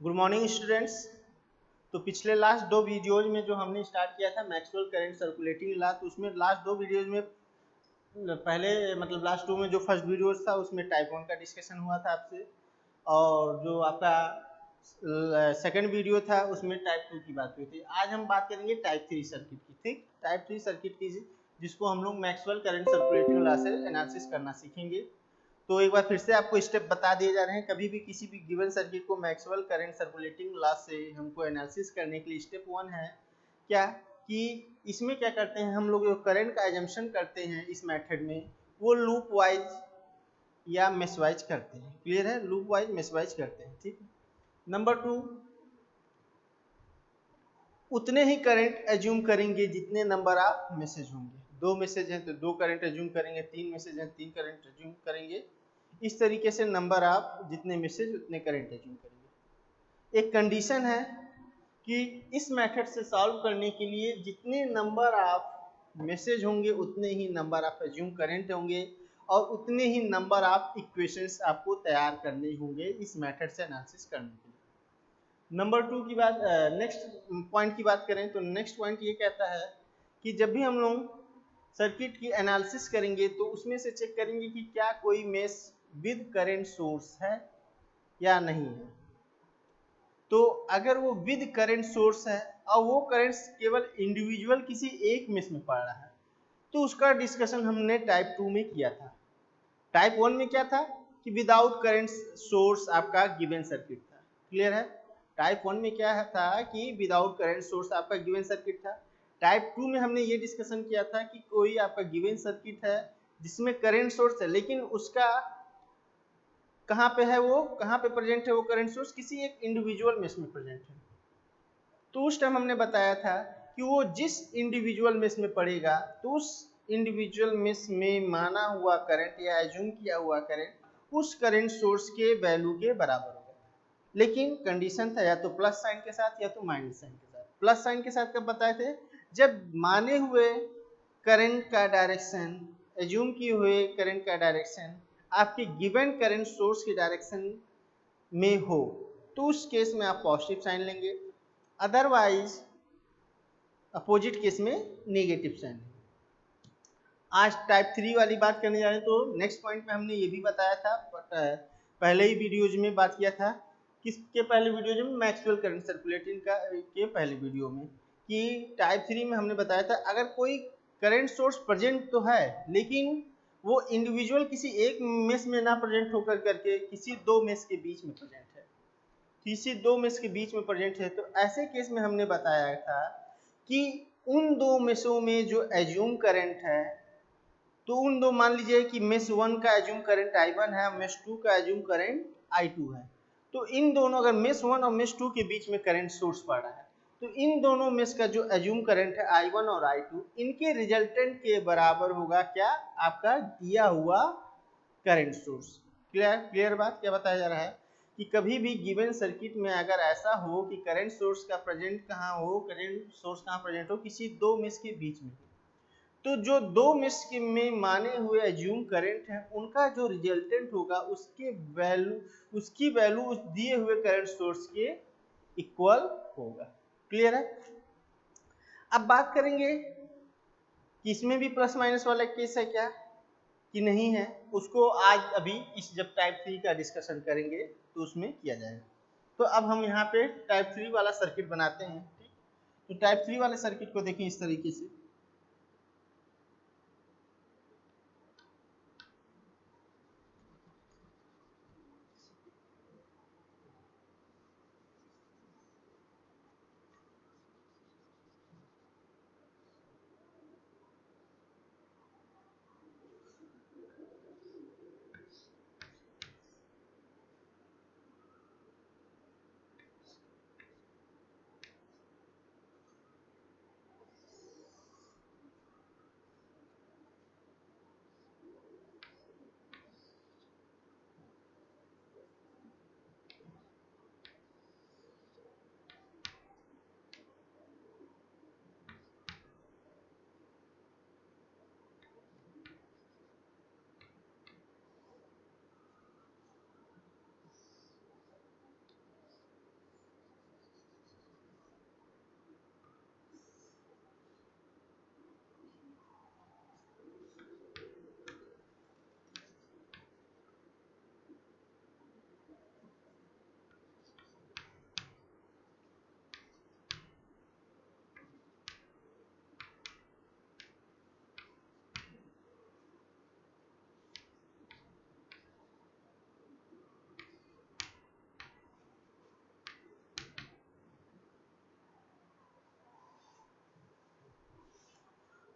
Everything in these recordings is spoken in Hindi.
Good morning students. तो पिछले लास्ट दो वीडियोज में जो हमने स्टार्ट किया था मैक्सवेल करंट सर्कुलेटिंग लॉ, तो उसमें लास्ट दो वीडियोज में पहले मतलब लास्ट टू में जो फर्स्ट वीडियोज था उसमें टाइप 1 का डिस्कशन हुआ था आपसे, और जो आपका सेकंड वीडियो था उसमें टाइप 2 की बात हुई थी। आज हम बात करेंगे टाइप 3 सर्किट की। ठीक, टाइप 3 सर्किट की जिसको हम लोग मैक्सवेल करंट सर्कुलेटिंग लॉ से एनालिसिस करना सीखेंगे। तो एक बार फिर से आपको स्टेप बता दिए जा रहे हैं। कभी भी किसी भी गिवन सर्किट को मैक्सवेल करंट सर्कुलेटिंग लॉ से हमको एनालिसिस करने के लिए स्टेप 1 है क्या कि इसमें क्या करते हैं हम लोग, जो करंट का एजम्पशन करते हैं इस मेथड में वो लूप वाइज या मेश वाइज करते हैं। क्लियर है? लूप वाइज मेश वाइज करते हैं। ठीक। नंबर 2, उतने ही करंट एज्यूम करेंगे जितने नंबर ऑफ मैसेज होंगे। दो मैसेज हैं तो दो करंट एज्यूम करेंगे, तीन मैसेज हैं तीन करंट एज्यूम करेंगे। इस तरीके से नंबर ऑफ जितने मैसेज उतने करंट एज्यूम करेंगे। एक कंडीशन है कि इस मेथड से सॉल्व करने के लिए जितने नंबर ऑफ मैसेज होंगे उतने ही नंबर ऑफ एज्यूम करंट होंगे और उतने ही नंबर ऑफ इक्वेशंस आपको तैयार करने होंगे इस मेथड से एनालिसिस करने के लिए। नंबर 2 की बात, नेक्स्ट पॉइंट की बात करें तो नेक्स्ट पॉइंट ये कहता है कि जब भी हम लोग सर्किट की एनालिसिस करेंगे तो उसमें से चेक करेंगे कि क्या कोई मेश विद करंट सोर्स है या नहीं है। तो अगर वो विद करंट सोर्स है और वो करंट केवल इंडिविजुअल किसी एक मेश में पड़ रहा है तो उसका डिस्कशन हमने टाइप 2 में किया था। टाइप 1 में क्या था कि विदाउट करंट सोर्स आपका गिवन सर्किट था। क्लियर है? टाइप 1 में क्या था कि विदाउट करंट सोर्स आपका गिवन सर्किट था। टाइप 2 में हमने ये डिस्कशन किया था कि कोई आपका गिवन सर्किट है जिसमें करंट सोर्स है लेकिन उसका कहाँ पे है, वो कहाँ पे प्रेजेंट है, वो करंट सोर्स किसी एक इंडिविजुअल मेश में प्रेजेंट है। तो उस टाइम हमने बताया था कि वो जिस इंडिविजुअल मेश में पड़ेगा तो उस इंडिविजुअल मेश में माना हुआ करंट या एज्यूम किया हुआ करंट उस करंट सोर्स के वैल्यू के बराबर होगा। लेकिन कंडीशन था या तो प्लस साइन के साथ या तो माइनस साइन के साथ। प्लस साइन के साथ कब बताए थे? जब माने हुए करंट का डायरेक्शन, एज्यूम किए हुए करंट का डायरेक्शन आपके गिवन करंट सोर्स के डायरेक्शन में हो तो उस केस में आप पॉजिटिव साइन लेंगे, अदरवाइज अपोजिट केस में नेगेटिव साइन। आज टाइप 3 वाली बात करने जा रहे हैं। तो नेक्स्ट पॉइंट में हमने ये भी बताया था, पहले ही वीडियोज में बात किया था। किसके पहले वीडियो में? मैक्सवेल करंट सर्कुलेटिंग का के पहले वीडियो में, कि टाइप 3 में हमने बताया था अगर कोई करंट सोर्स प्रेजेंट तो है लेकिन वो इंडिविजुअल किसी एक मेश में ना प्रेजेंट होकर करके किसी दो मेश के बीच में प्रेजेंट है, किसी दो मेश के बीच में प्रेजेंट है, तो ऐसे केस में हमने बताया था कि उन दो मेशों में जो एज्यूम करंट है, तो उन दो, मान लीजिए कि मेश 1 का एज्यूम करंट I1 है, मेश 2 का एज्यूम करंट I2 है। तो इन दोनों, अगर मेश 1 और मेश 2 के बीच में करंट सोर्स पड़ रहा है तो इन दोनों मेश का जो एज्यूम करंट है I1 और I2 इनके रिजल्टेंट के बराबर होगा क्या? आपका दिया हुआ करंट सोर्स। क्लियर? क्लियर बात? क्या बताया जा रहा है कि कभी भी गिवन सर्किट में अगर ऐसा हो कि करंट सोर्स का प्रेजेंट कहाँ हो, करंट सोर्स कहाँ प्रेजेंट हो, किसी दो मेश के बीच में, तो जो दो मेश में माने हुए एज्यूम करंट है उनका जो रिजल्टेंट होगा उसकी वैल्यू उस दिए हुए करंट सोर्स के इक्वल होगा। क्लियर है? अब बात करेंगे कि इसमें भी प्लस माइनस वाला केस है क्या कि नहीं है, उसको आज अभी इस जब टाइप 3 का डिस्कशन करेंगे तो उसमें किया जाएगा। तो अब हम यहाँ पे टाइप 3 वाला सर्किट बनाते हैं। ठीक, तो टाइप 3 वाले सर्किट को देखें इस तरीके से।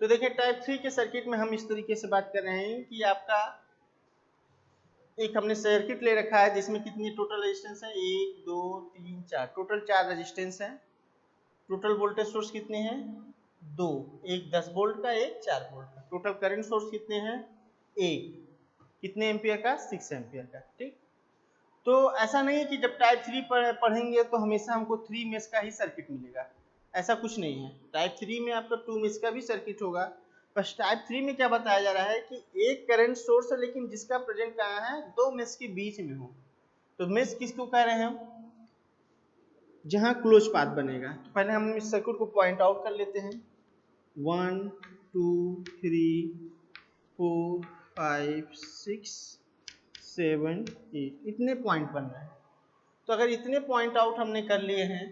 तो देखिए टाइप 3 के सर्किट में हम इस तरीके से बात कर रहे हैं कि आपका एक हमने सर्किट ले रखा है जिसमें कितनी टोटल रेजिस्टेंस है, 1 2 3 4, टोटल 4 रेजिस्टेंस है। टोटल वोल्टेज सोर्स कितने हैं, 2, एक 10 वोल्ट का, एक 4 वोल्ट का। टोटल करंट सोर्स कितने हैं, एक, कितने एम्पियर का, 6 एम्पियर का। ठीक, तो ऐसा नहीं है कि जब टाइप 3 पढ़ेंगे तो हमेशा हमको 3 मेश का ही सर्किट मिलेगा, ऐसा कुछ नहीं है। टाइप 3 में आपका 2 मेश का भी सर्किट होगा। बस टाइप 3 में क्या बताया जा रहा है कि एक करंट सोर्स है लेकिन जिसका प्रेजेंट कहाँ है, 2 मेश के बीच में हो। तो मेश किसको कह रहे हैं हम, जहां क्लोज पाथ बनेगा। तो पहले हम इस सर्किट को पॉइंट आउट कर लेते हैं। 1 2 3 4 5 6 7 8, इतने पॉइंट बन रहे हैं। तो अगर इतने पॉइंट आउट हमने कर लिए हैं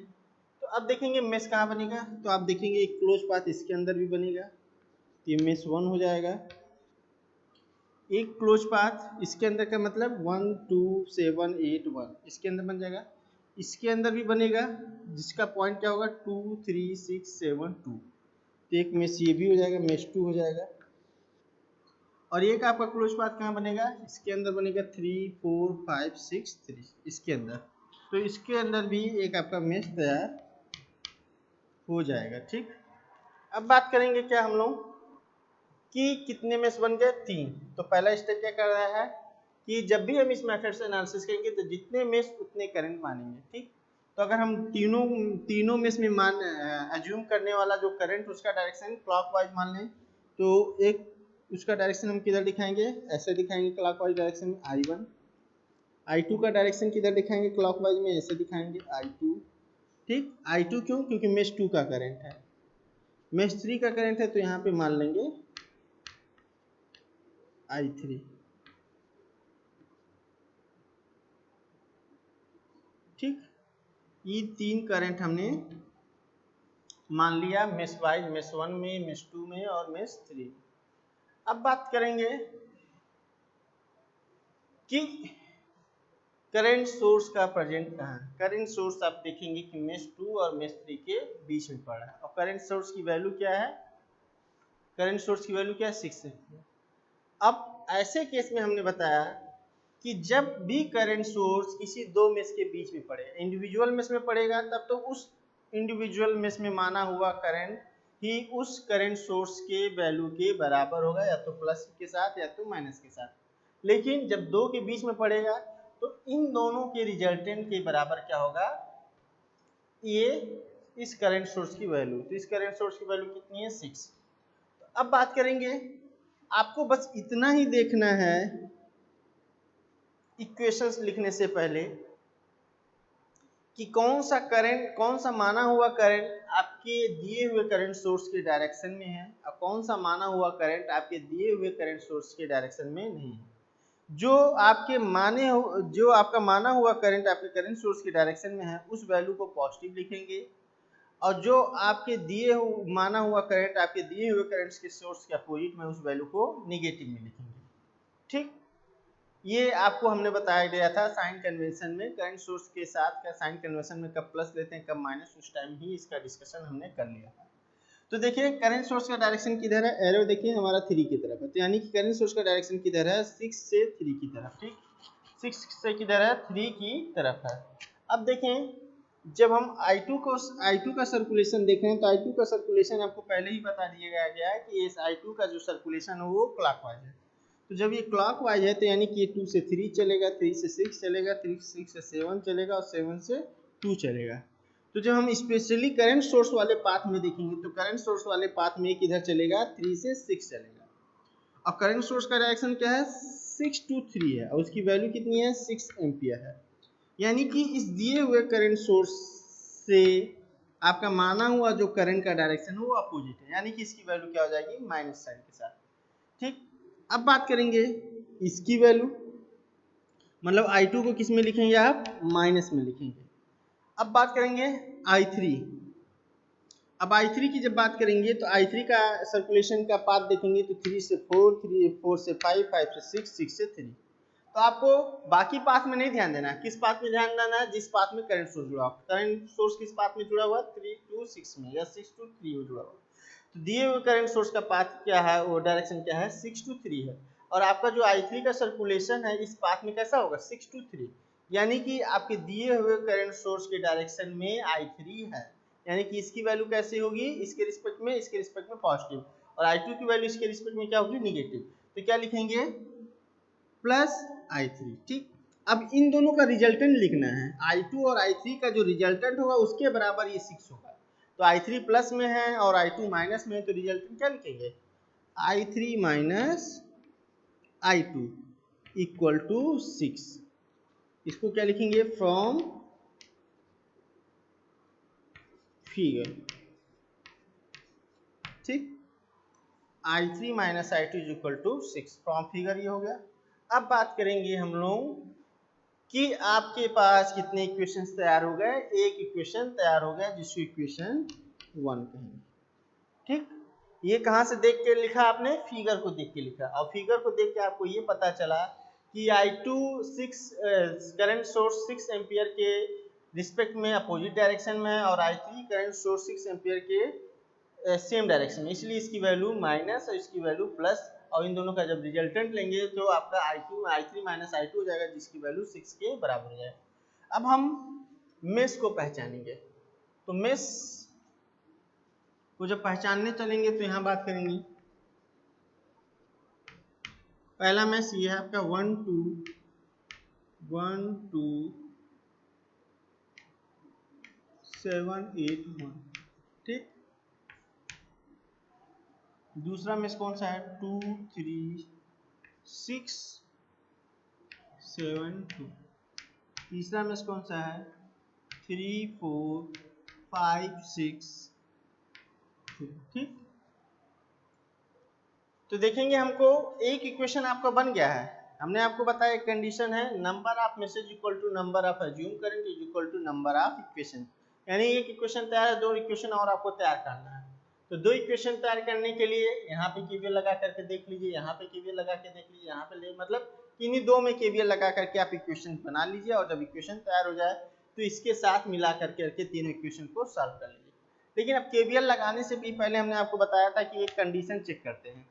तो अब देखेंगे मेश कहाँ बनेगा। तो आप देखेंगे एक क्लोज पाथ इसके अंदर भी बनेगा, ये मेश 1 हो जाएगा। एक क्लोज पाथ इसके अंदर का मतलब 1 2 7 8 1, इसके अंदर बन जाएगा। इसके अंदर भी बनेगा जिसका पॉइंट क्या होगा, 2 3 6 7 2। तो एक मेश ये भी हो जाएगा, मेश 2 हो जाएगा। और एक आपका क्लोज पाथ कहाँ बनेगा, इसके अंदर बनेगा 3 4 5 6 3, इसके अंदर। तो इसके अंदर भी एक आपका मेश तैयार हो जाएगा। ठीक, अब बात करेंगे क्या हम लोग कि कितने मेश बन गए, 3। तो पहला स्टेप क्या कर रहा है कि जब भी हम इस मेथड से एनालिसिस करेंगे तो जितने मेश उतने करंट मानेंगे। ठीक, तो अगर हम तीनों मेश में एज्यूम करने वाला जो करंट उसका डायरेक्शन क्लॉकवाइज मान लें, तो एक उसका डायरेक्शन हम किधर दिखाएंगे, ऐसे दिखाएंगे क्लॉकवाइज डायरेक्शन में I1। I2 का डायरेक्शन किधर दिखाएंगे, क्लॉकवाइज में ऐसे दिखाएंगे I2। ठीक, I2 क्यों, क्योंकि मेश 2 का करंट है। मेश 3 का करंट है तो यहाँ पे मान लेंगे I3। ठीक, ये 3 करंट हमने मान लिया मेश वाइज, मेश 1 में, मेश 2 में और मेश 3। अब बात करेंगे कि करंट सोर्स का प्रेजेंट कहाँ है। करंट सोर्स आप देखेंगे कि मेश 2 और मेश 3 के बीच में पड़ा है। और करंट सोर्स की वैल्यू क्या है, करंट सोर्स की वैल्यू क्या है, 6 एम्पीयर। अब ऐसे केस में हमने बताया कि जब भी करंट सोर्स किसी दो मेश के बीच में पड़े, इंडिविजुअल मेश में पड़ेगा तब तो उस इंडिविजुअल मेश में माना हुआ करंट ही उस करंट सोर्स के वैल्यू के बराबर होगा, या तो प्लस के साथ या तो माइनस के साथ। लेकिन जब दो के बीच में पड़ेगा तो इन दोनों के रिजल्टेंट के बराबर क्या होगा, ये इस करंट सोर्स की वैल्यू। तो इस करंट सोर्स की वैल्यू कितनी है, 6। तो अब बात करेंगे, आपको बस इतना ही देखना है इक्वेशंस लिखने से पहले कि कौन सा करंट, कौन सा माना हुआ करंट आपके दिए हुए करंट सोर्स के डायरेक्शन में है और कौन सा माना हुआ करंट आपके दिए हुए करंट सोर्स के डायरेक्शन में नहीं है। जो आपका माना हुआ करंट आपके करंट सोर्स के डायरेक्शन में है उस वैल्यू को पॉजिटिव लिखेंगे, और जो आपके माना हुआ करंट आपके दिए हुए करंट के सोर्स के अपोजिट में उस वैल्यू को निगेटिव में लिखेंगे। ठीक, ये आपको हमने बताया गया था साइन कन्वेंशन में, करंट सोर्स के साथ का साइन कन्वेंशन में कब प्लस लेते हैं कब माइनस, उस टाइम ही इसका डिस्कशन हमने कर लिया था। तो देखिए करंट सोर्स का डायरेक्शन किधर है, एरो देखिए हमारा 3 की तरफ है। तो यानी कि करंट सोर्स का डायरेक्शन किधर है, 6 से 3 की तरफ। ठीक, 6 से किधर है, 3 की तरफ है। अब देखें, जब हम I2 का सर्कुलेशन देख रहे हैं तो I2 का सर्कुलेशन आपको पहले ही बता दिया गया है कि इस I2 का जो सर्कुलेशन है वो क्लॉकवाइज है। तो जब ये क्लॉकवाइज है तो यानी कि ये 2 से 3 चलेगा, 3 से 6 चलेगा, 3 से 6 से 7 चलेगा और 7 से 2 चलेगा। तो जब हम स्पेशली करंट सोर्स वाले पाथ में देखेंगे तो करंट सोर्स वाले पाथ में किधर चलेगा, 3 से 6 चलेगा। और करंट सोर्स का डायरेक्शन क्या है, 6 to 3 है और उसकी वैल्यू कितनी है, 6 एम्पियर है। यानी कि इस दिए हुए करंट सोर्स से आपका माना हुआ जो करंट का डायरेक्शन है वो अपोजिट है, यानी कि इसकी वैल्यू क्या हो जाएगी, माइनस साइन के साथ। ठीक, अब बात करेंगे इसकी वैल्यू, मतलब I2 को किस में लिखेंगे आप, माइनस में लिखेंगे। अब बात करेंगे I3। अब I3 की जब बात करेंगे तो I3 का सर्कुलेशन का पाथ देखेंगे तो 3 से 4, 4 से 5, 5 से 6, 6 से 3। तो आपको बाकी पाथ में नहीं ध्यान देना है, किस पाथ में ध्यान देना है, जिस पाथ में करंट सोर्स जुड़ा हुआ। करंट सोर्स किस पाथ में जुड़ा हुआ है, 3 to 6 में या 6 to 3 में जुड़ा हुआ। तो दिए हुए करंट सोर्स का पाथ क्या है, वो डायरेक्शन क्या है, 6 to 3 है। और आपका जो I3 का सर्कुलेशन है इस पाथ में कैसा होगा, 6 to 3, यानी कि आपके दिए हुए करंट सोर्स के डायरेक्शन में I3 है, यानी कि इसकी वैल्यू कैसी होगी, इसके रिस्पेक्ट में पॉजिटिव, और I2 की वैल्यू इसके रिस्पेक्ट में क्या होगी, निगेटिव। तो क्या लिखेंगे, प्लस I3। ठीक, अब इन दोनों का रिजल्टेंट लिखना है, I2 और I3 का जो रिजल्टेंट होगा उसके बराबर ये 6 होगा। तो I3 प्लस में है और I2 माइनस में है, तो रिजल्टेंट क्या लिखेंगे, I3 minus I2 equal to 6। इसको क्या लिखेंगे, फ्रॉम फिगर। ठीक, I3 minus I2 is equal to 6 from figure, ये हो गया। अब बात करेंगे हम लोग कि आपके पास कितने इक्वेशंस तैयार हो गए, एक इक्वेशन तैयार हो गया जिसको इक्वेशन 1 कहेंगे। ठीक, ये कहाँ से देख के लिखा आपने, फिगर को देख के लिखा, और फिगर को देख के आपको ये पता चला कि I2 6 करंट सोर्स 6 एम्पियर के रिस्पेक्ट में अपोजिट डायरेक्शन में है, और I3 करंट सोर्स 6 एम्पियर के सेम डायरेक्शन में, इसलिए इसकी वैल्यू माइनस और इसकी वैल्यू प्लस, और इन दोनों का जब रिजल्टेंट लेंगे तो आपका I3 माइनस I2 हो जाएगा, जिसकी वैल्यू 6 के बराबर हो जाएगा। अब हम मेश को पहचानेंगे, तो मेश को जब पहचानने चलेंगे तो यहाँ बात करेंगे। पहला मेश ये है आपका 1 2 7 8 1। ठीक, दूसरा मेश कौन सा है, 2 3 6 7 2। तीसरा मेश कौन सा है, 3 4 5 6 2। ठीक, तो देखेंगे हमको एक इक्वेशन आपका बन गया है। हमने आपको बताया एक कंडीशन है, number of message equal to number of assume current is equal to number of equation, यानी एक इक्वेशन तैयार है, दो इक्वेशन और आपको तैयार करना है। तो दो इक्वेशन तैयार करने के लिए यहाँ पे केवीएल लगा करके देख लीजिए, यहाँ पे केवीएल लगा के देख लीजिए, यहाँ पे ले, मतलब इन्हीं दो में केवीएल लगा करके आप इक्वेशन बना लीजिए, और जब इक्वेशन तैयार हो जाए तो इसके साथ मिला करके तीनों इक्वेशन को सॉल्व कर लीजिए। लेकिन अब केवीएल लगाने से भी पहले हमने आपको बताया था कि एक कंडीशन चेक करते हैं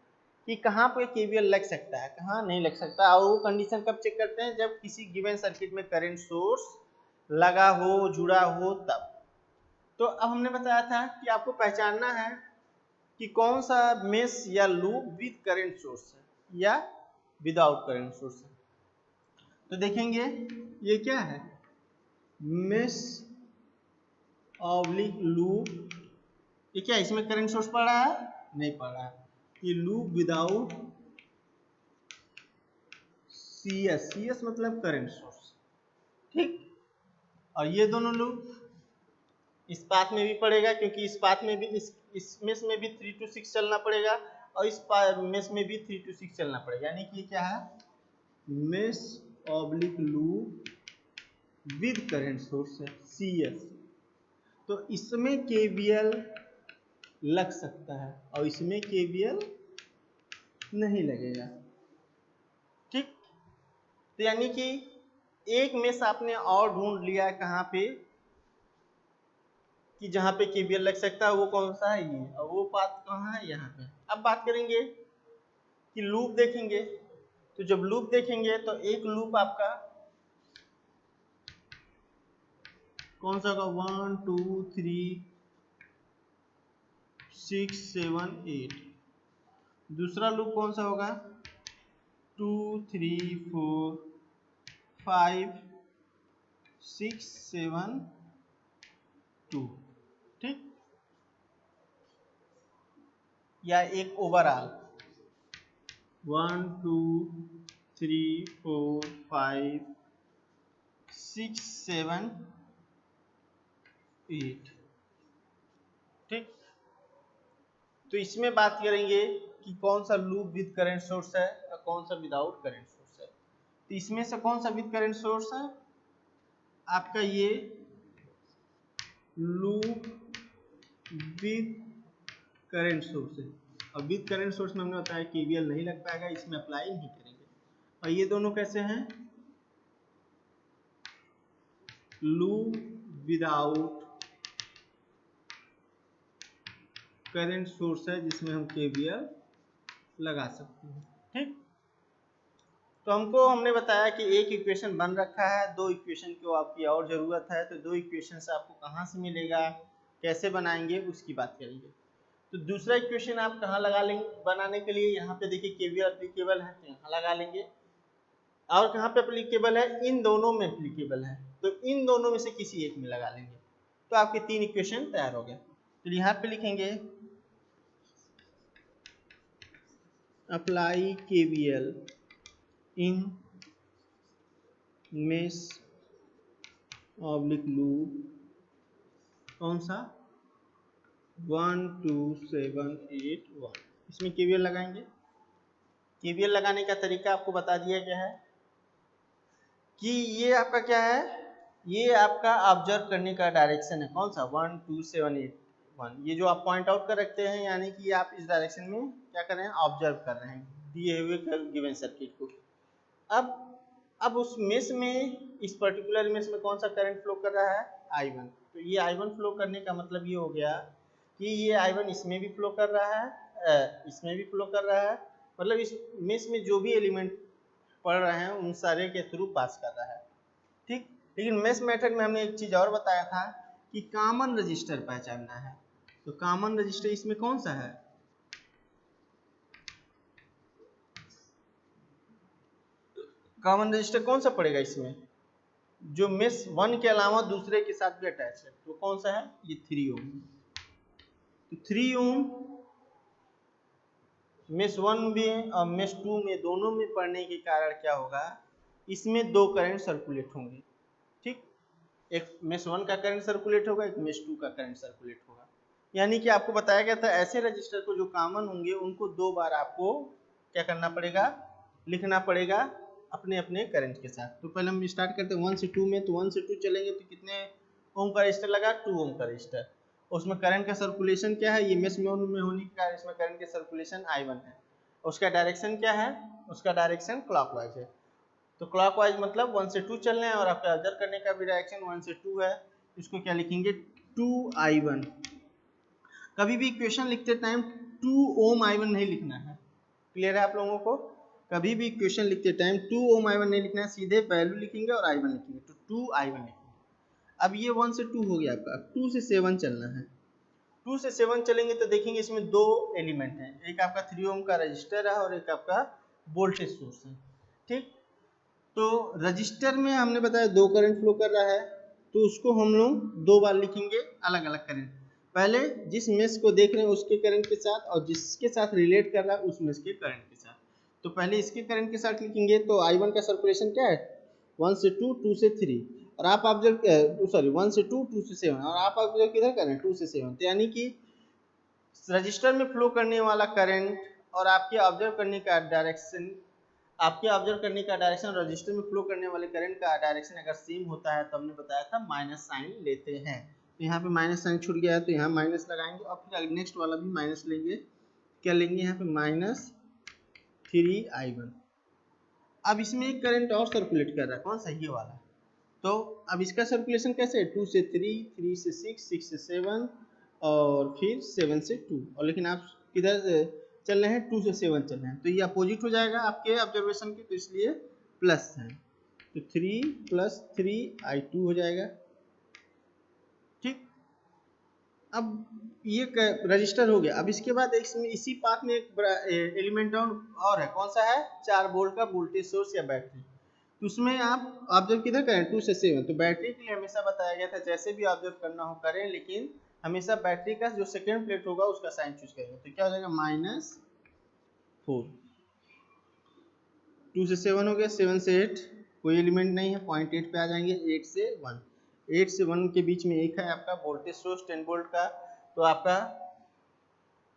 कि कहाँ पे केवीएल लग सकता है, कहाँ नहीं लग सकता, और वो कंडीशन कब चेक करते हैं, जब किसी गिवन सर्किट में करंट सोर्स लगा हो, जुड़ा हो, तब। तो अब हमने बताया था कि आपको पहचानना है कि कौन सा मेश या लूप विद करंट सोर्स है या विदाउट करंट सोर्स है। तो देखेंगे ये क्या है, मेश ऑब्लिक लूप, ये क्या, इसमें करंट सोर्स पड़ रहा है, नहीं पड़ रहा है, ये लूप विदाउट CS मतलब करंट सोर्स। ठीक, और ये दोनों लूप इस पाथ में भी पड़ेगा, क्योंकि इस पाथ में भी इस मेश में भी 3 to 6 चलना पड़ेगा, और इस मेश में भी 3 to 6 चलना पड़ेगा, यानी कि ये क्या है, mesh oblique loop with current source है, CS। तो इसमें KVL लग सकता है और इसमें KVL नहीं लगेगा। ठीक, तो यानी कि एक मेश आपने और ढूंढ लिया है कहाँ पे, कि जहाँ पे केवीएल लग सकता है, वो कौन सा है, ये, और वो पाथ कहाँ है, यहाँ पे। अब बात करेंगे कि लूप देखेंगे, तो जब लूप देखेंगे तो एक लूप आपका कौन सा होगा, 1 2 3 6 7 8। दूसरा लूप कौन सा होगा, 2 3 4 5 6 7 2। ठीक, या एक ओवरऑल 1 2 3 4 5 6 7 8। ठीक, तो इसमें बात करेंगे कि कौन सा लूप विद करंट सोर्स है और कौन सा विदाउट करंट सोर्स है। तो इसमें से कौन सा विद करंट सोर्स है, आपका ये लूप विद करंट सोर्स है, और विद करंट सोर्स में हमने बताया केवीएल नहीं लग पाएगा, इसमें अप्लाई नहीं करेंगे। और ये दोनों कैसे हैं, लूप विदाउट करंट सोर्स है जिसमें हम केवीएल लगा सकते हैं। ठीक, तो हमने बताया कि एक इक्वेशन बन रखा है, दो इक्वेशन की आपकी और ज़रूरत है, तो दो इक्वेशन से आपको कहाँ से मिलेगा, कैसे बनाएंगे, उसकी बात करेंगे। तो दूसरा इक्वेशन आप कहाँ लगा लेंगे बनाने के लिए, यहाँ पे देखिए केवीएल एप्लीकेबल है तो यहाँ लगा लेंगे, और कहाँ पे एप्लीकेबल है, इन दोनों में एप्लीकेबल है, तो इन दोनों में से किसी एक में लगा लेंगे, तो आपके तीन इक्वेशन तैयार हो गए। तो यहाँ पे लिखेंगे अप्लाई केवीएल इन मेश ऑब्लिक लूप, कौन सा, 1 2 7 8 1, इसमें केवीएल लगाएंगे। केवीएल लगाने का तरीका आपको बता दिया गया है कि ये आपका क्या है, ये आपका ऑब्जर्व करने का डायरेक्शन है, कौन सा, 1 2 7 8 1, ये जो आप पॉइंट आउट कर रखते हैं, यानी कि आप इस डायरेक्शन में क्या कर रहे हैं, ऑब्जर्व कर रहे हैं दिए हुए गिवन सर्किट को। अब उस मेश में, इस पर्टिकुलर मेश में कौन सा करंट फ्लो कर रहा है, I1, तो ये I1 फ्लो करने का मतलब ये हो गया कि ये I1 इसमें भी फ्लो कर रहा है, इसमें भी फ्लो कर रहा है, मतलब इस मेश में जो भी एलिमेंट पढ़ रहे हैं उन सारे के थ्रू पास कर रहा है। ठीक, लेकिन मेश मेथड में हमने एक चीज और बताया था कि कॉमन रजिस्टर पहचानना है, तो कॉमन रजिस्टर इसमें कौन सा है, कॉमन रजिस्टर कौन सा पड़ेगा इसमें, जो मेश 1 के अलावा दूसरे के साथ भी अटैच है, तो कौन सा है, ये 3 ओम। तो 3 ओम मेश 1 में और मेश 2 में दोनों में पढ़ने के कारण क्या होगा, इसमें दो करंट सर्कुलेट होंगे। ठीक, एक मेश 1 का करंट सर्कुलेट होगा, एक मेश 2 का करंट सर्कुलेट होगा, यानी कि आपको बताया गया था ऐसे रजिस्टर को जो कॉमन होंगे उनको दो बार आपको क्या करना पड़ेगा, लिखना पड़ेगा अपने अपने करंट के साथ। तो पहले हम स्टार्ट करते हैं 1 से 2 में, तो 1 से 2 चलेंगे तो कितने ओम का रजिस्टर लगा, 2 ओम का रजिस्टर, उसमें करंट का सर्कुलेशन क्या है, ये मेश में होने के कारण इसमें करंट के सर्कुलेशन I1 है, उसका डायरेक्शन क्या है, उसका डायरेक्शन क्लॉकवाइज है, तो क्लॉकवाइज मतलब 1 से 2 चल रहे हैं, और आपका ऑब्जर्व करने का भी डायरेक्शन 1 से 2 है, इसको क्या लिखेंगे, 2I1। कभी भी इक्वेशन लिखते टाइम 2 ओम I1 नहीं लिखना है, क्लियर है आप लोगों को, कभी भी इक्वेशन लिखते टाइम 2 ओम I1 नहीं लिखना है, सीधे वैल्यू लिखेंगे और I1 लिखेंगे, तो 2I1 लिखेंगे। अब ये 1 से 2 हो गया आपका, 2 से 7 चलना है, 2 से 7 चलेंगे तो देखेंगे इसमें दो एलिमेंट हैं, एक आपका 3 ओम का रजिस्टर है और एक आपका वोल्टेज सोर्स है। ठीक, तो रजिस्टर में हमने बताया दो करंट फ्लो कर रहा है, तो उसको हम लोग दो बार लिखेंगे अलग अलग करंट, पहले जिस मेश को देख रहे हैं उसके करंट के साथ, और जिसके साथ रिलेट कर रहा है उस मेश के करंट के साथ। तो पहले इसके करंट के साथ लिखेंगे, तो I1 का सर्कुलेशन क्या है, 1 से 2 2 से 3, और आप ऑब्जर्व सॉरी 1 से 2 2 से 7, और आप ऑब्जर्व किधर कर रहे हैं 2 से 7, तो यानी कि रजिस्टर में फ्लो करने वाला करंट और आपके ऑब्जर्व करने का डायरेक्शन, आपके ऑब्जर्व करने का डायरेक्शन रजिस्टर में फ्लो करने वाले करंट का डायरेक्शन अगर सेम होता है तो हमने बताया था माइनस साइन लेते हैं, तो यहाँ पे माइनस साइन छूट गया है तो यहाँ माइनस लगाएंगे, और फिर नेक्स्ट वाला भी माइनस लेंगे, क्या लेंगे यहाँ पे -3I1। अब इसमें एक करंट और सर्कुलेट कर रहा है, कौन सा, ये वाला, तो अब इसका सर्कुलेशन कैसे है, 2 से 3 3 से 6 6 से 7 और फिर 7 से 2, और लेकिन आप किधर चल रहे हैं, 2 से 7 चल रहे हैं, तो ये अपोजिट हो जाएगा आपके ऑब्जर्वेशन के, तो इसलिए प्लस है, तो 3 + 3I2 हो जाएगा। ठीक, अब ये रजिस्टर हो गया। अब इसके बाद इसमें इसी पाथ में एक एलिमेंट और है, कौन सा है, 4 वोल्ट का वोल्टेज सोर्स या बैटरी, तो उसमें आप ऑब्जर्व किधर करें, 2 से 7, तो बैटरी के लिए हमेशा बताया गया था जैसे भी ऑब्जर्व करना हो करें, लेकिन हमेशा बैटरी का जो सेकेंड प्लेट होगा उसका साइन चूज करेंगे, तो क्या हो जाएगा -4, 2 से 7 हो गया, 7 से 8 कोई एलिमेंट नहीं है, 0.8 पे आ जाएंगे, 8 से 1, 8 से 1 के बीच में एक है आपका वोल्टेज सोर्स 10 वोल्ट का, तो आपका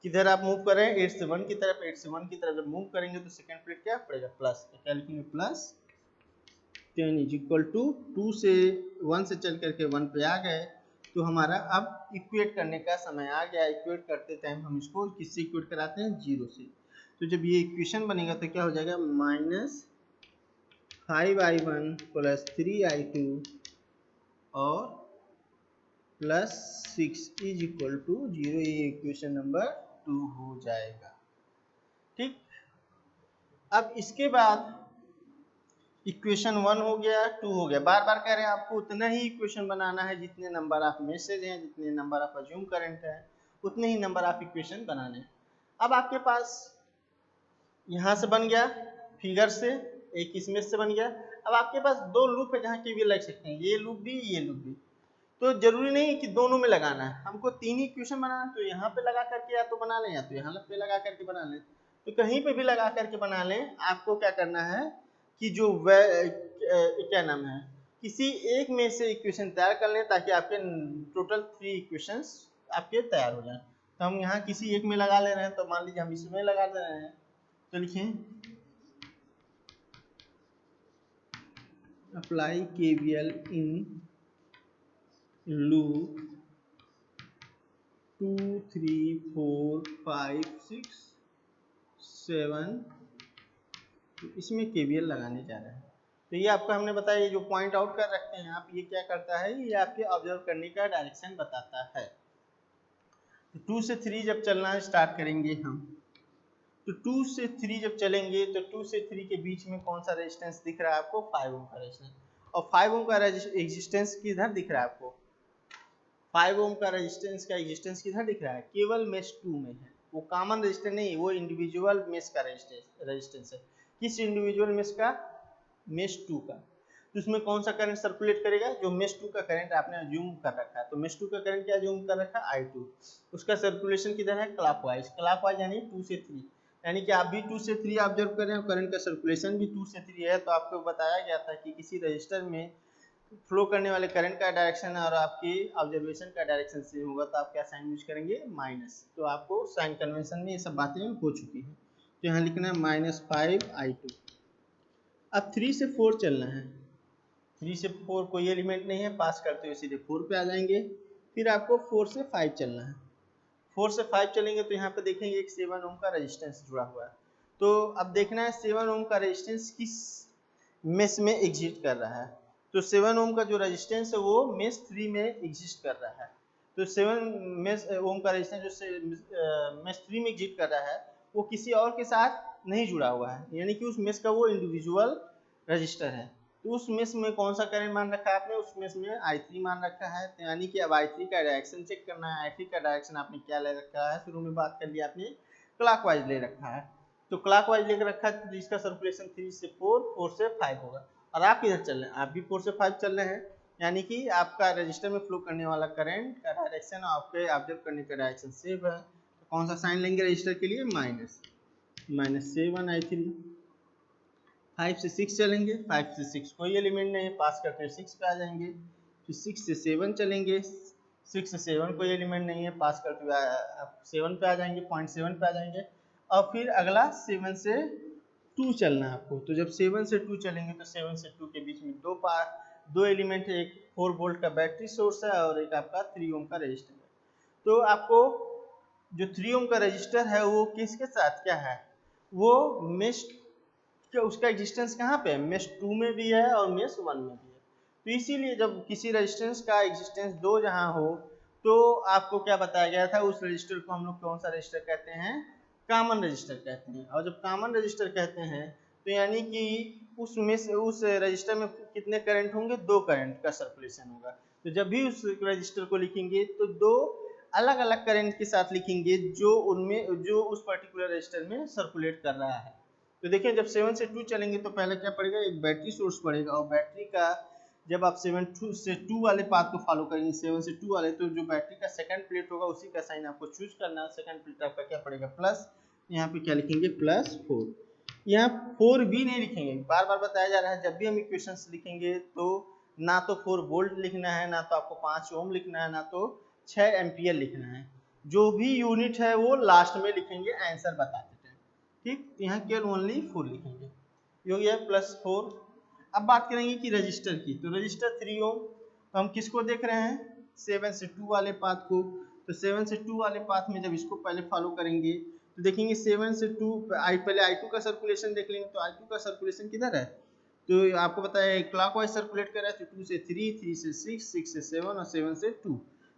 किधर आप मूव कर रहे हैं, 8 से 1 की तरफ, 8 से 1 की तरफ जब मूव करेंगे तो सेकेंड प्लेट क्या पड़ेगा, प्लस, तो क्या लिखेंगे, +10 = 2 से 1 से चल करके 1 पे आ गए, तो हमारा अब इक्वेट करने का समय आ गया। इक्वेट करते टाइम हम इसको किससे इक्वेट कराते हैं, 0 से, तो जब ये इक्वेशन बनेगा तो क्या हो जाएगा, -5I1 + 3I2 और 6 इज इक्वल टू 0, ये इक्वेशन नंबर 2 हो जाएगा। ठीक, अब इसके बाद इक्वेशन 1 हो गया, 2 हो गया। बार बार कह रहे हैं आपको उतना ही इक्वेशन बनाना है जितने नंबर ऑफ मैसेज हैं, जितने नंबर ऑफ अज्यूम करंट है, उतने ही नंबर ऑफ इक्वेशन बनाने हैं। अब आपके पास यहाँ से बन गया फिगर से, एक इसमें से बन गया। अब आपके पास दो लूप है जहाँ के भी लग सकते हैं, ये लूप भी, ये लूप भी। तो जरूरी नहीं है कि दोनों में लगाना है, हमको तीन ही इक्वेशन बनाना है, तो यहाँ पे लगा करके या तो बना लें, या तो यहाँ पे लगा करके बना लें। तो कहीं पे भी लगा करके बना लें। आपको क्या करना है कि जो क्या नाम है, किसी एक में से इक्वेशन तैयार कर लें ताकि आपके टोटल 3 इक्वेशंस आपके तैयार हो जाए। तो हम यहाँ किसी एक में लगा ले रहे हैं, तो मान लीजिए हम इसमें लगा दे रहे हैं। तो लिखिए अप्लाई KVL इन लूप 2 3 4 5 6 7, तो इसमें KVL लगाने जा रहे हैं। तो ये आपको हमने बताया, ये जो पॉइंट आउट कर रखते हैं आप, ये क्या करता है, ये आपके ऑब्जर्व करने का डायरेक्शन बताता है। तो 2 से 3 जब चलना स्टार्ट करेंगे हम, तो 2 से 3 जब चलेंगे तो 2 से 3 के बीच में कौन सा रेजिस्टेंस दिख रहा है आपको, 5 ओम का रेजिस्टेंस। और 5 ओम का एग्जिस्टेंस किधर दिख रहा है आपको, 5 ओम का रेजिस्टेंस का एग्जिस्टेंस किधर दिख रहा है, केवल मेश 2 में है। वो कॉमन रेजिस्टेंस नहीं, वो इंडिविजुअल मेश का रेजिस्टेंस है। किस इंडिविजुअल मेश का, मेश 2 का। तो उसमें कौन सा करंट सर्कुलेट करेगा, जो मेश 2 का करंट आपने अज्यूम कर रखा है। तो मेश 2 का करंट क्या अज्यूम कर रखा है, I2। उसका सर्कुलेशन किधर है, क्लॉकवाइज। क्लॉकवाइज यानी 2 से 3, यानी कि आप भी 2 से 3 ऑब्जर्व कर रहे हैं, करंट का सर्कुलेशन भी 2 से 3 है। तो आपको बताया गया था कि किसी रजिस्टर में फ्लो करने वाले करंट का डायरेक्शन और आपकी ऑब्जर्वेशन का डायरेक्शन सेम होगा, तो आप क्या साइन यूज करेंगे, माइनस। तो आपको साइन कन्वेंशन में ये सब बातें हो चुकी हैं। तो यहाँ लिखना है -5I2। अब 3 से 4 चलना है। 3 से 4 कोई एलिमेंट नहीं है, पास करते हुए सीधे 4 पे आ जाएंगे। फिर आपको 4 से 5 चलना है। 4 से 5 चलेंगे तो यहाँ पे देखेंगे एक 7 ओम का रेजिस्टेंस जुड़ा हुआ है। तो अब देखना है 7 ओम का रेजिस्टेंस किस मेश में एग्जिस्ट कर रहा है। तो 7 ओम का जो रेजिस्टेंस है वो मेश 3 में एग्जिस्ट कर रहा है। तो 7 ओम का रेजिस्टेंस जो मेश 3 में एग्जिस्ट कर रहा है, वो किसी और के साथ नहीं जुड़ा हुआ है, यानी कि उस मेश का वो इंडिविजुअल रजिस्टर है। तो उस मेश में कौन सा करंट मान रखा है आपने, उस मेश में I3 मान रखा है। तो यानी कि अब I3 का डायरेक्शन चेक करना है। I3 का डायरेक्शन आपने क्या ले रखा है, शुरू में बात कर लिया आपने, क्लॉकवाइज ले रखा है। तो क्लॉकवाइज लेकर रखा है, तो इसका सर्कुलेशन 3 से 4, 4 से 5 होगा। और आप किधर चल रहे हैं, आप भी 4 से 5 चल रहे हैं, यानी कि आपका रजिस्टर में फ्लो करने वाला करंट का डायरेक्शन आपके ऑब्जर्व करने का डायरेक्शन सेम है। तो कौन सा साइन लेंगे रजिस्टर के लिए, -7I3। 5 से 6 चलेंगे, 5 से 6 कोई एलिमेंट नहीं है, पास करते हुए 6 पे आ जाएंगे। फिर 6 से 7 चलेंगे, 6 से 7 कोई एलिमेंट नहीं है, पास करते हुए 7 पे आ जाएंगे, 0.7 पे आ जाएंगे। और फिर अगला 7 से 2 चलना है आपको। तो जब 7 से 2 चलेंगे तो 7 से 2 के बीच में दो एलिमेंट है, एक 4 वोल्ट का बैटरी सोर्स है और एक आपका 3 ओम का रजिस्टर है। तो आपको जो 3 ओम का रजिस्टर है वो किसके साथ क्या है, वो मेश, उसका एग्जिस्टेंस कहाँ पे है, मेश 2 में भी है और मेश 1 में भी है। तो इसीलिए जब किसी रेजिस्टेंस का एग्जिस्टेंस 2 जहाँ हो, तो आपको क्या बताया गया था, उस रजिस्टर को हम लोग कौन सा रजिस्टर कहते हैं, कॉमन रजिस्टर कहते हैं। और जब कॉमन रजिस्टर कहते हैं तो यानी कि उस रजिस्टर में कितने करंट होंगे, 2 करंट का सर्कुलेशन होगा। तो जब भी उस रजिस्टर को लिखेंगे तो 2 अलग अलग करंट के साथ लिखेंगे जो उस पर्टिकुलर रजिस्टर में सर्कुलेट कर रहा है। तो देखिए जब 7 से 2 चलेंगे तो पहले क्या पड़ेगा, एक बैटरी सोर्स पड़ेगा। और बैटरी का जब आप 7 से 2 वाले पाथ को फॉलो करेंगे, 7 से 2 वाले, तो जो बैटरी का सेकंड प्लेट होगा उसी का साइन आपको चूज करना है। सेकंड प्लेट आपका क्या पड़ेगा, प्लस। यहाँ पे क्या लिखेंगे, +4। यहाँ 4 भी नहीं लिखेंगे, बार बार बताया जा रहा है जब भी हम इक्वेशंस लिखेंगे तो ना तो 4 वोल्ट लिखना है, ना तो आपको 5 ओम लिखना है, ना तो 6 एम्पियर लिखना है। जो भी यूनिट है वो लास्ट में लिखेंगे आंसर बताते टाइम। ठीक, यहाँ केवल ओनली 4 लिखेंगे, ये हो गया +4। अब बात करेंगे कि रजिस्टर की। तो रजिस्टर 3 ओम, तो हम किसको देख रहे हैं, 7 से 2 वाले पाथ को। तो 7 से 2 वाले पाथ में जब इसको पहले फॉलो करेंगे तो देखेंगे 7 से 2 पहले I2 का सर्कुलेशन देख लेंगे। तो I2 का सर्कुलेशन किधर है, तो आपको पता है क्लॉकवाइज सर्कुलेट कर रहा है। तो 2 से 3, 3 से 6, 6 से 7 और 7 से 2।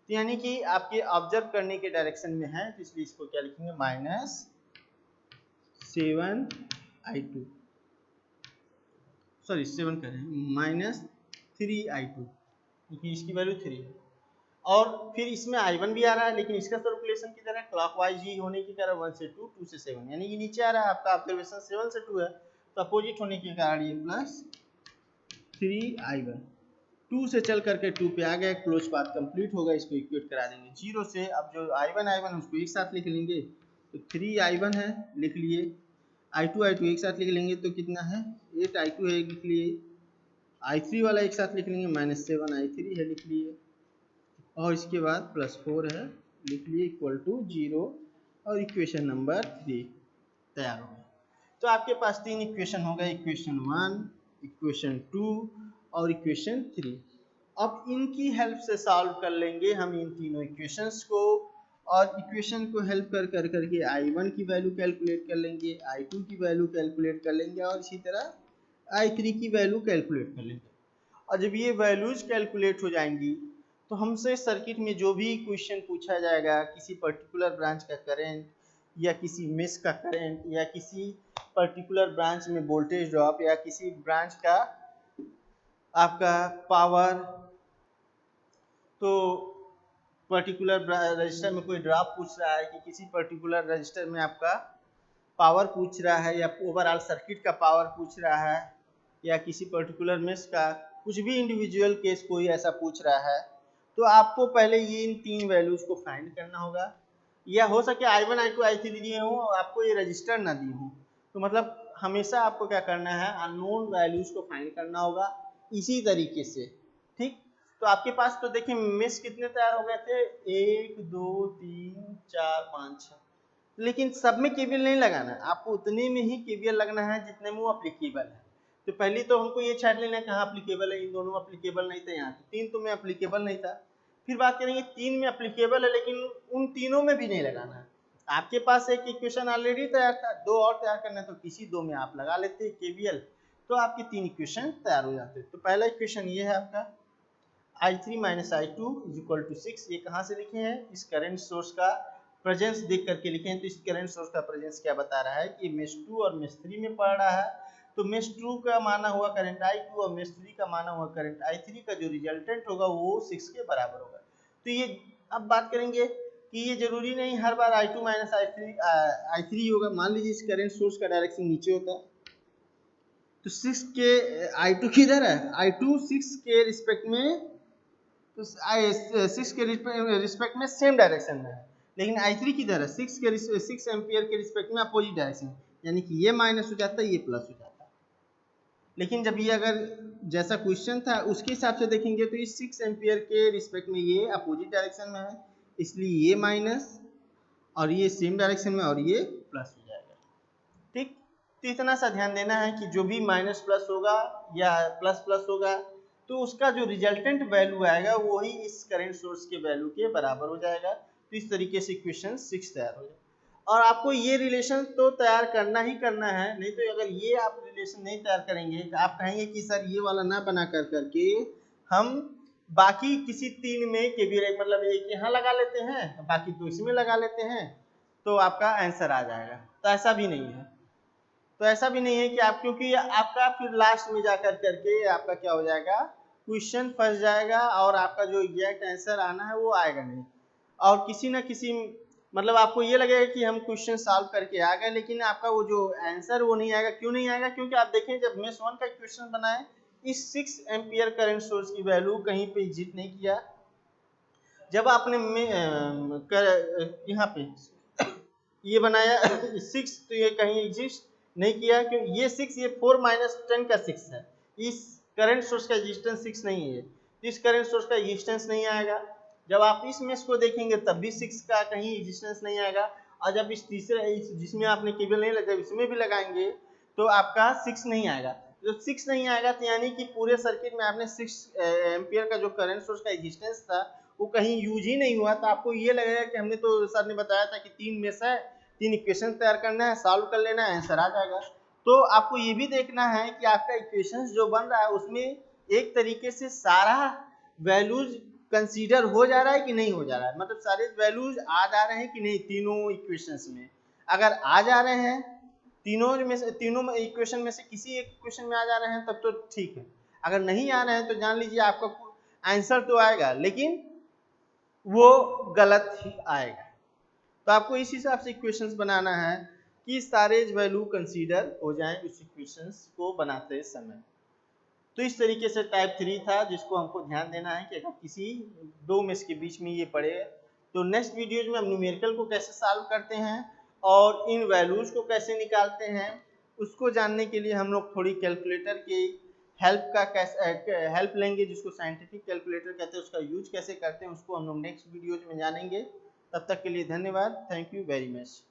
तो यानी कि आपके ऑब्जर्व करने के डायरेक्शन में है, तो इसलिए इसको क्या लिखेंगे, -7i2, सॉरी 7 करें, -3i2, क्योंकि इसकी वैल्यू 3 है। और फिर इसमें i1 भी आ रहा है, लेकिन इसका सर्कुलेशन किधर है, क्लॉकवाइज ही होने के कारण 1 से 2, 2 से 7, यानी कि नीचे आ रहा है आपका ऑब्जर्वेशन 7 से 2 है, तो अपोजिट होने के कारण ये +3i1, 2 से चल करके 2 पे आ गए, क्लोज पाथ कंप्लीट होगा, इसको इक्वेट करा देंगे 0 से। अब जो i1 उसको एक साथ लिख लेंगे, तो 3i1 है, लिख लिए, i2 एक साथ लिख लेंगे तो कितना है, 8i2 है, लिख लिए, i3 वाला एक साथ लिख लेंगे, -7i3 है, लिख लिए, और इसके बाद +4 है, लिख लिए, इक्वल टू 0, और इक्वेशन नंबर 3 तैयार हो गया। तो आपके पास 3 इक्वेशन हो गए, इक्वेशन 1, इक्वेशन 2 और इक्वेशन 3। अब इनकी हेल्प से सॉल्व कर लेंगे हम इन तीनों इक्वेशंस को, और इक्वेशन को हेल्प कर करके i1 की वैल्यू कैलकुलेट कर लेंगे, i2 की वैल्यू कैलकुलेट कर लेंगे, और इसी तरह i3 की वैल्यू कैलकुलेट कर लेंगे। और जब ये वैल्यूज कैलकुलेट हो जाएंगी, तो हमसे सर्किट में जो भी क्वेश्चन पूछा जाएगा, किसी पर्टिकुलर ब्रांच का करंट, या किसी मेश का करंट, या किसी पर्टिकुलर ब्रांच में वोल्टेज ड्रॉप, या किसी ब्रांच का आपका पावर, तो पर्टिकुलर रजिस्टर में कोई ड्रॉप पूछ रहा है, कि किसी पर्टिकुलर रजिस्टर में आपका पावर पूछ रहा है, या ओवरऑल सर्किट का पावर पूछ रहा है, या किसी पर्टिकुलर मेश का कुछ भी इंडिविजुअल केस कोई ऐसा पूछ रहा है, तो आपको पहले ये इन 3 वैल्यूज को फाइंड करना होगा, या हो सके i1 i2 i3 दिए हों और आपको ये रजिस्टर ना दिए हों, तो मतलब हमेशा आपको क्या करना है, अननोन वैल्यूज को फाइंड करना होगा इसी तरीके से, ठीक। तो आपके पास तो देखिए मेश कितने तैयार हो गए थे, 1 2 3 4 5 6, लेकिन सब में केवीएल नहीं लगाना है, आपको उतने में ही केवीएल लगना है जितने में वो अप्लीकेबल है। तो पहले तो हमको ये छाट लेना है कहाँ अप्लीकेबल है, इन दोनों में अप्लीकेबल नहीं था, यहाँ 3 तो में अप्लीकेबल नहीं था। फिर बात करेंगे 3 में अप्लीकेबल है, लेकिन उन तीनों में भी नहीं लगाना है। आपके पास एक इक्वेशन ऑलरेडी तैयार था, 2 और तैयार करना है, तो किसी 2 में आप लगा लेते केवीएल, तो आपके 3 इक्वेशन तैयार हो जाते। तो पहला इक्वेशन ये है आपका i3 - i2 = 6, ये कहाँ से लिखे हैं, इस करंट सोर्स का प्रेजेंस देख करके लिखे हैं। तो इस करंट सोर्स का प्रेजेंस क्या बता रहा है कि मेश 2 और मेश 3 में पड़ रहा है, तो मेश 2 का माना हुआ करंट i2 और मेश 3 का माना हुआ करंट i3 का जो रिजल्टेंट होगा वो 6 के बराबर होगा। तो ये अब बात करेंगे कि ये जरूरी नहीं हर बार i2 - i3 होगा। मान लीजिए इस करंट सोर्स का डायरेक्शन नीचे होता है, तो 6 के i2 किधर है, i2 6 के रिस्पेक्ट में, तो 6 के रिस्पेक्ट में सेम डायरेक्शन में है, लेकिन i3 किधर है, 6 एम्पियर के रिस्पेक्ट में अपोजिट डायरेक्शन, यानी कि ये माइनस हो जाता है, ये प्लस हो जाता है। लेकिन जब ये अगर जैसा क्वेश्चन था उसके हिसाब से देखेंगे, तो इस 6 एम्पियर के रिस्पेक्ट में ये अपोजिट डायरेक्शन में है, इसलिए ये माइनस, और ये सेम डायरेक्शन में, और ये प्लस हो जाएगा, ठीक। तो इतना सा ध्यान देना है कि जो भी माइनस प्लस होगा या प्लस प्लस होगा, तो उसका जो रिजल्टेंट वैल्यू आएगा वही इस करंट सोर्स के वैल्यू के बराबर हो जाएगा। तो इस तरीके से इक्वेशन 6 तैयार हो जाएगा। और आपको ये रिलेशन तो तैयार करना ही करना है, नहीं तो अगर ये आप रिलेशन नहीं तैयार करेंगे, आप कहेंगे कि सर ये वाला ना बना करके हम बाकी किसी 3 में केवीएल, मतलब एक यहाँ लगा लेते हैं, बाकी 2 इसमें लगा लेते हैं, तो आपका आंसर आ जाएगा। तो ऐसा भी नहीं है, तो ऐसा भी नहीं है कि आप, क्योंकि आपका फिर लास्ट में जाकर करके आपका क्या हो जाएगा, क्वेश्चन फंस जाएगा, और आपका जो एग्जैक्ट आंसर आना है वो आएगा नहीं, और किसी ना किसी, मतलब आपको ये लगेगा कि हम क्वेश्चन सॉल्व करके आ गए, लेकिन आपका वो जो आंसर वो नहीं आएगा। क्यों नहीं आएगा, क्योंकि आप देखें जब मेश 1 का क्वेश्चन बनाए, इस 6 एम्पियर करंट सोर्स की वैल्यू कहीं पे एग्जिस्ट नहीं किया। जब आपने यहाँ पे ये बनाया 6, तो ये कहीं एग्जिस्ट नहीं किया, क्योंकि ये 6, ये 4 - 10 का 6 है, इस करंट सोर्स का एग्जिस्टेंस 6 नहीं है, इस करंट सोर्स का एग्जिस्टेंस नहीं आएगा। जब आप इस मेश को देखेंगे तब भी 6 का कहीं एग्जिस्टेंस नहीं आएगा, और जब इस तीसरे जिसमें आपने केवल नहीं लगा इसमें भी लगाएंगे तो आपका 6 नहीं आएगा। जब 6 नहीं आएगा तो यानी कि पूरे सर्किट में आपने 6 एम्पियर का जो करंट सोर्स का एग्जिस्टेंस था वो कहीं यूज ही नहीं हुआ। तो आपको ये लगेगा कि हमने तो सर ने बताया था कि 3 मेश है, 3 इक्वेशन तैयार करना है, सॉल्व कर लेना है, आंसर आ जाएगा। तो आपको ये भी देखना है कि आपका इक्वेशंस जो बन रहा है उसमें एक तरीके से सारा वैल्यूज कंसीडर हो जा रहा है कि नहीं हो जा रहा है, मतलब सारे वैल्यूज आ जा रहे हैं कि नहीं तीनों इक्वेशंस में। अगर आ जा रहे हैं तीनों इक्वेशन में से किसी एक इक्वेशन में आ जा रहे हैं तब तो ठीक है, अगर नहीं आ रहे हैं तो जान लीजिए आपका आंसर तो आएगा लेकिन वो गलत ही आएगा। तो आपको इस हिसाब से इक्वेशंस बनाना है कि सारे वैल्यू कंसीडर हो जाएं उस इक्वेशंस को बनाते समय। तो इस तरीके से टाइप 3 था जिसको हमको ध्यान देना है कि अगर किसी दो मेश के बीच में ये पड़े तो नेक्स्ट वीडियोज में हम न्यूमेरिकल को कैसे सॉल्व करते हैं और इन वैल्यूज को कैसे निकालते हैं उसको जानने के लिए हम लोग थोड़ी कैलकुलेटर की हेल्प लेंगे, जिसको साइंटिफिक कैलकुलेटर कहते हैं, उसका यूज कैसे करते हैं उसको हम लोग नेक्स्ट वीडियोज में जानेंगे। तब तक के लिए धन्यवाद, थैंक यू वेरी मच।